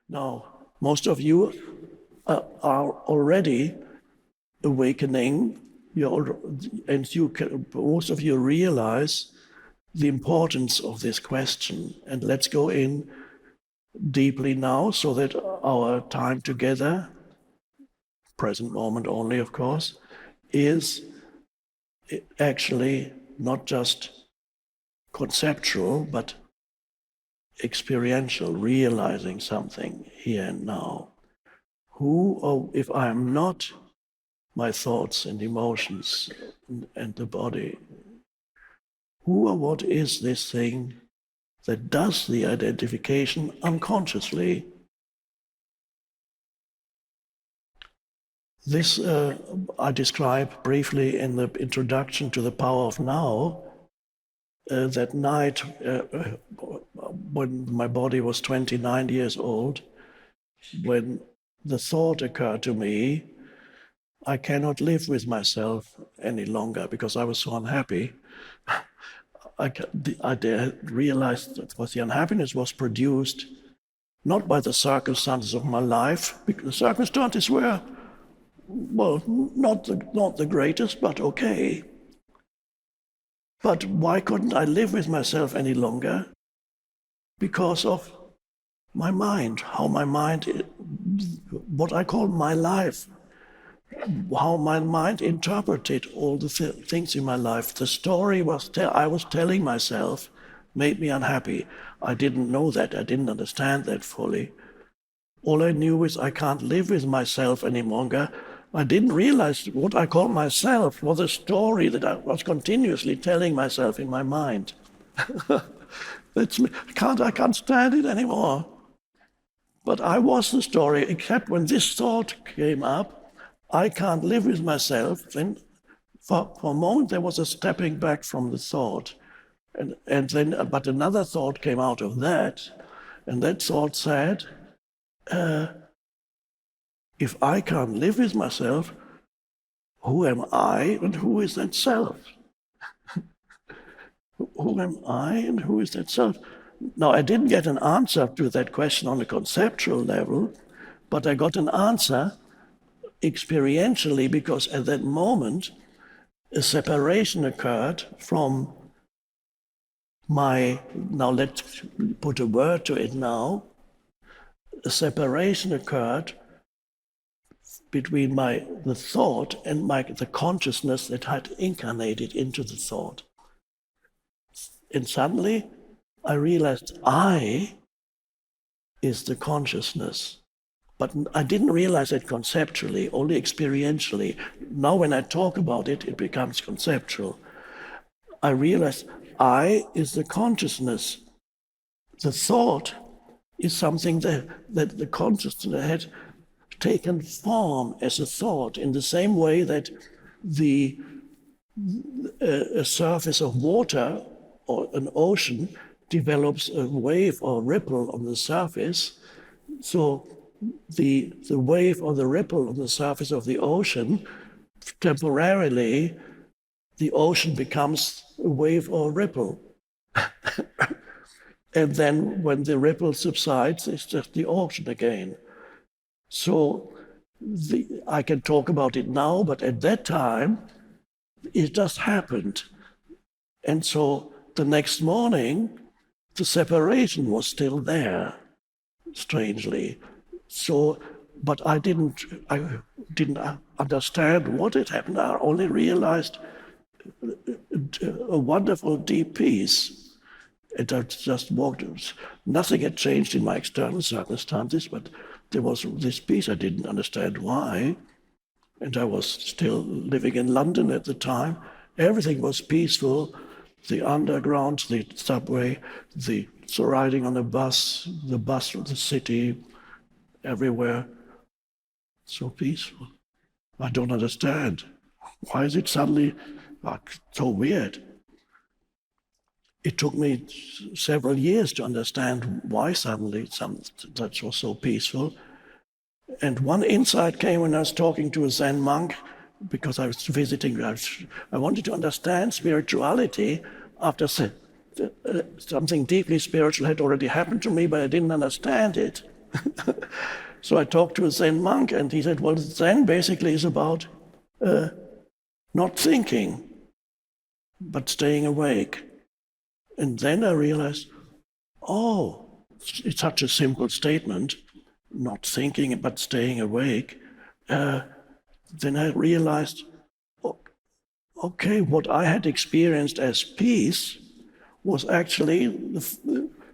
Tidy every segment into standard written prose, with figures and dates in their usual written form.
Now, most of you are already awakening, most of you realize the importance of this question. And let's go in deeply now so that our time together, present moment only, of course, is actually not just conceptual, but experiential, realizing something here and now. Who, or if I am not my thoughts and emotions and the body, who or what is this thing that does the identification unconsciously? This I describe briefly in the introduction to The Power of Now. That night, when my body was 29 years old, when the thought occurred to me, I cannot live with myself any longer because I was so unhappy. I realized that the unhappiness was produced not by the circumstances of my life, because the circumstances were, well, not the greatest, but okay. But why couldn't I live with myself any longer? Because of my mind, how my mind, what I call my life, how my mind interpreted all the things in my life. The story I was telling myself made me unhappy. I didn't know that. I didn't understand that fully. All I knew is I can't live with myself any longer. I didn't realize what I call myself was a story that I was continuously telling myself in my mind. I can't stand it anymore. But I was the story, except when this thought came up, I can't live with myself. Then for a moment there was a stepping back from the thought. But another thought came out of that. And that thought said, if I can't live with myself, who am I and who is that self? Who am I and who is that self? Now, I didn't get an answer to that question on a conceptual level, but I got an answer experientially, because at that moment, a separation occurred from now let's put a word to it now, a separation occurred between the thought and the consciousness that had incarnated into the thought. And suddenly I realized I is the consciousness. But I didn't realize it conceptually, only experientially. Now when I talk about it, it becomes conceptual. I realized I is the consciousness. The thought is something that the consciousness had taken form as a thought, in the same way that a surface of water or an ocean develops a wave or ripple on the surface. So the wave or the ripple on the surface of the ocean, temporarily, the ocean becomes a wave or ripple. And then when the ripple subsides, it's just the ocean again. So I can talk about it now, but at that time, it just happened. And so the next morning, the separation was still there, strangely. So, but I didn't understand what had happened. I only realized a wonderful deep peace. And I just walked. Nothing had changed in my external circumstances, but there was this peace. I didn't understand why. And I was still living in London at the time. Everything was peaceful. The underground, the subway, the riding on the bus of the city, everywhere. So peaceful. I don't understand. Why is it suddenly so weird? It took me several years to understand why suddenly that was so peaceful. And one insight came when I was talking to a Zen monk, because I was visiting. I wanted to understand spirituality after something deeply spiritual had already happened to me, but I didn't understand it. So I talked to a Zen monk, and he said, well, Zen basically is about not thinking, but staying awake. And then I realized, oh, it's such a simple statement, not thinking, but staying awake. Then I realized, okay, what I had experienced as peace was actually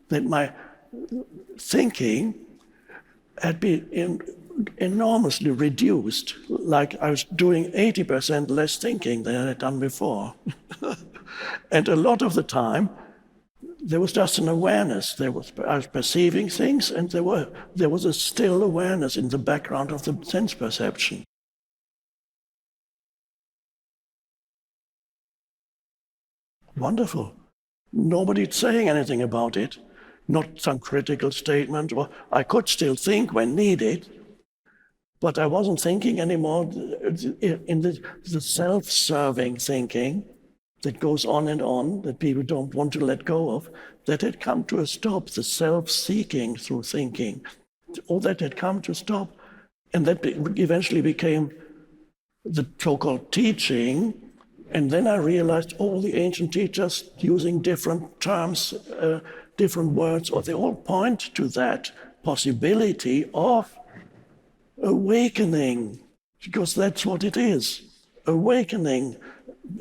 that my thinking had been enormously reduced. Like I was doing 80% less thinking than I had done before. And a lot of the time, there was just an awareness. I was perceiving things, and there was a still awareness in the background of the sense perception. Wonderful. Nobody's saying anything about it. Not some critical statement. Well, I could still think when needed, but I wasn't thinking anymore in the self-serving thinking that goes on, that people don't want to let go of, that had come to a stop, the self-seeking through thinking. All that had come to stop, and that eventually became the so-called teaching. And then I realized all the ancient teachers using different terms, different words, or they all point to that possibility of awakening, because that's what it is, awakening.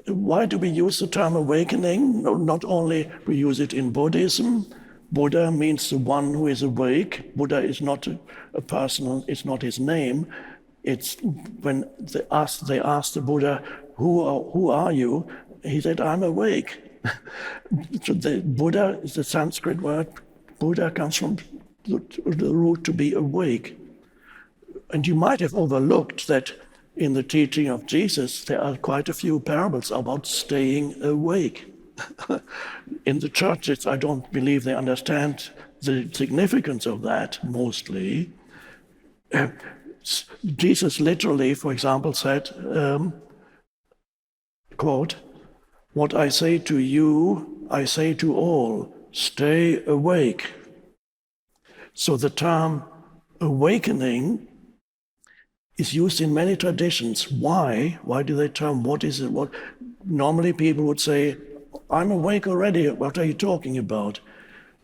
Why do we use the term awakening? Not only we use it in Buddhism. Buddha means the one who is awake. Buddha is not a person, it's not his name. It's when they asked the Buddha, who are you? He said, I'm awake. So the Buddha is the Sanskrit word. Buddha comes from the root to be awake. And you might have overlooked that in the teaching of Jesus, there are quite a few parables about staying awake. In the churches, I don't believe they understand the significance of that, mostly. Jesus literally, for example, said, quote, what I say to you, I say to all, stay awake. So the term awakening is used in many traditions. Why? Why do they term what is it? What normally people would say, I'm awake already, what are you talking about?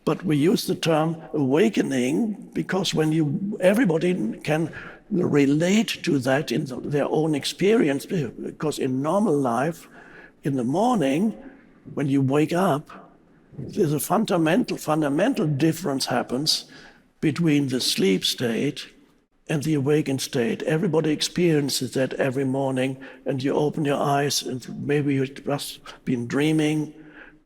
But we use the term awakening because everybody can relate to that in their own experience, because in normal life, in the morning, when you wake up, there's a fundamental difference happens between the sleep state and the awakened state. Everybody experiences that every morning, and you open your eyes, and maybe you've just been dreaming,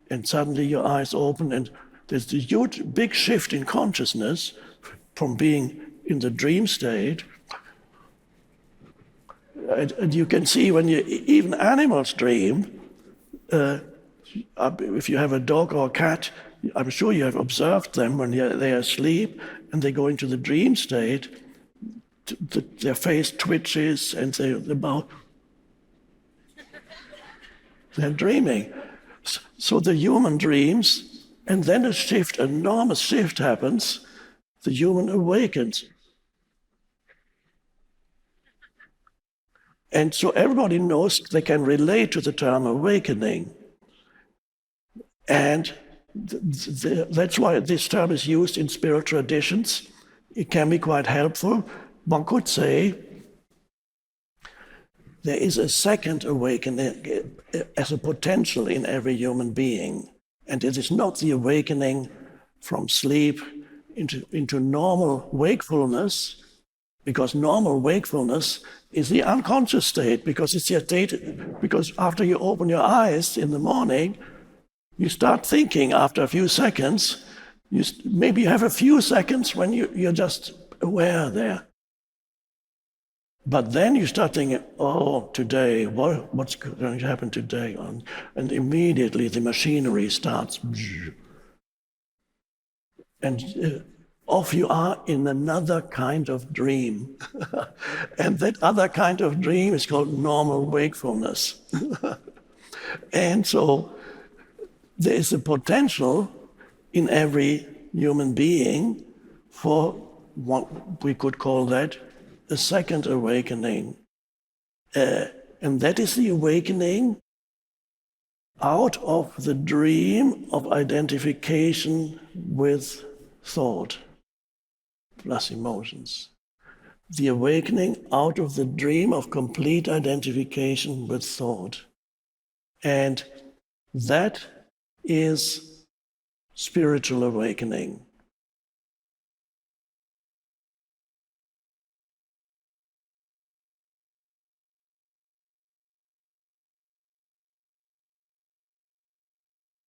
and suddenly your eyes open, and there's a huge, big shift in consciousness from being in the dream state. And you can see when even animals dream. If you have a dog or a cat, I'm sure you have observed them when they're asleep and they go into the dream state. Their face twitches and their mouth. They're dreaming. So the human dreams, and then enormous shift happens. The human awakens. And so everybody knows they can relate to the term awakening. And that's why this term is used in spiritual traditions. It can be quite helpful. One could say there is a second awakening as a potential in every human being. And it is not the awakening from sleep into normal wakefulness, because normal wakefulness is the unconscious state, because it's your state, because after you open your eyes in the morning, you start thinking after a few seconds. Maybe you have a few seconds when you're just aware there. But then you start thinking, oh, today, what's going to happen today? And immediately the machinery starts. And off you are in another kind of dream. And that other kind of dream is called normal wakefulness. And so there is a potential in every human being for we could call that a second awakening. And that is the awakening out of the dream of identification with thought plus emotions. The awakening out of the dream of complete identification with thought. And that is spiritual awakening.